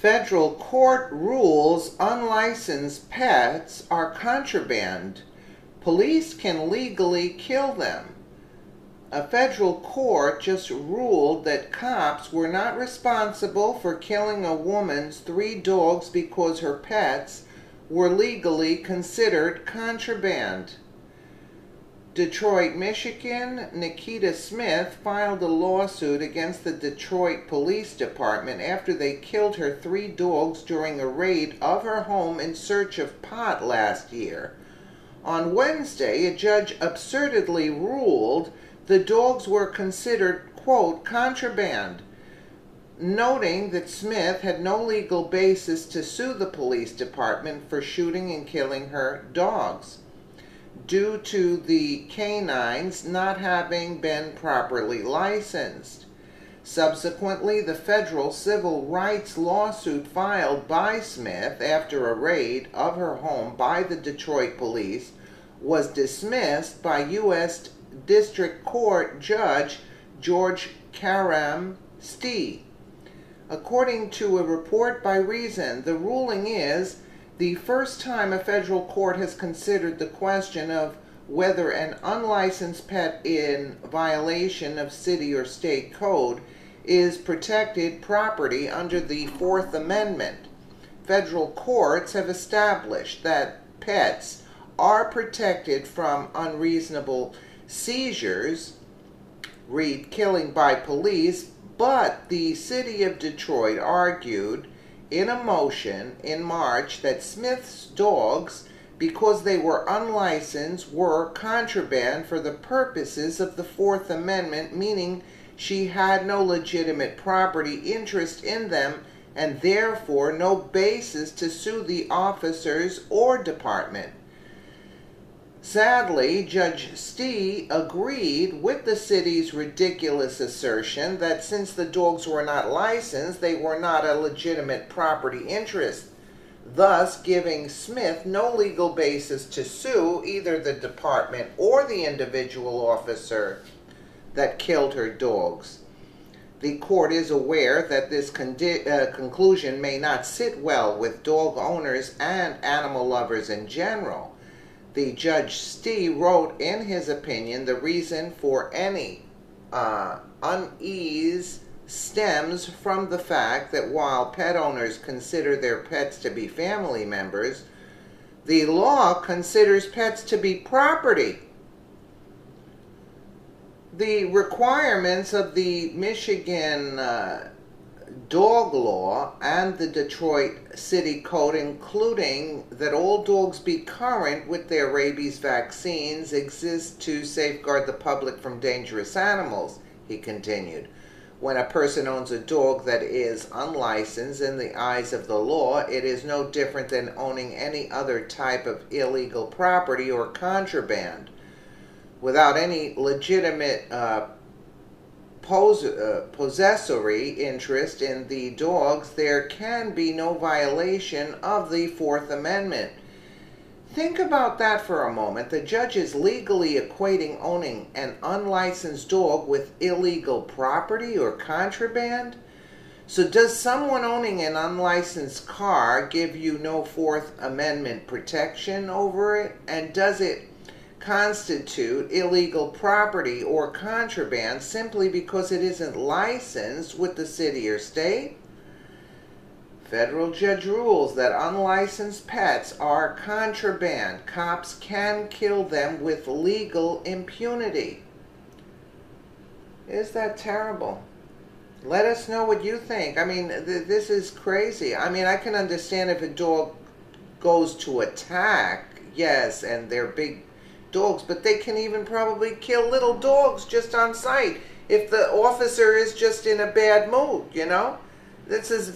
Federal court rules unlicensed pets are contraband. Police can legally kill them. A federal court just ruled that cops were not responsible for killing a woman's 3 dogs because her pets were legally considered contraband. Detroit, Michigan, Nikita Smith filed a lawsuit against the Detroit Police Department after they killed her 3 dogs during a raid of her home in search of pot last year. On Wednesday, a judge absurdly ruled the dogs were considered, quote, contraband, noting that Smith had no legal basis to sue the police department for shooting and killing her dogs, due to the canines not having been properly licensed. Subsequently, the federal civil rights lawsuit filed by Smith after a raid of her home by the Detroit police was dismissed by U.S. District Court Judge George Karam Stee. According to a report by Reason, the ruling is the first time a federal court has considered the question of whether an unlicensed pet in violation of city or state code is protected property under the Fourth Amendment. Federal courts have established that pets are protected from unreasonable seizures, read killing by police, but the city of Detroit argued in a motion in March that Smith's dogs, because they were unlicensed, were contraband for the purposes of the Fourth Amendment, meaning she had no legitimate property interest in them and therefore no basis to sue the officers or department. Sadly, Judge Stee agreed with the city's ridiculous assertion that since the dogs were not licensed, they were not a legitimate property interest, thus giving Smith no legal basis to sue either the department or the individual officer that killed her dogs. The court is aware that this conclusion may not sit well with dog owners and animal lovers in general. The Judge Stee wrote in his opinion the reason for any unease stems from the fact that while pet owners consider their pets to be family members, the law considers pets to be property. The requirements of the Michigan dog law and the Detroit City Code, including that all dogs be current with their rabies vaccines, exist to safeguard the public from dangerous animals, he continued. When a person owns a dog that is unlicensed in the eyes of the law, it is no different than owning any other type of illegal property or contraband. Without any legitimate possessory interest in the dogs, there can be no violation of the Fourth Amendment. Think about that for a moment. The judge is legally equating owning an unlicensed dog with illegal property or contraband. So does someone owning an unlicensed car give you no Fourth Amendment protection over it? And does it constitute illegal property or contraband simply because it isn't licensed with the city or state? Federal judge rules that unlicensed pets are contraband. Cops can kill them with legal impunity. Is that terrible? Let us know what you think. I mean, this is crazy. I mean, I can understand if a dog goes to attack, yes, and they're big dogs, but they can even probably kill little dogs just on sight if the officer is just in a bad mood, you know? This is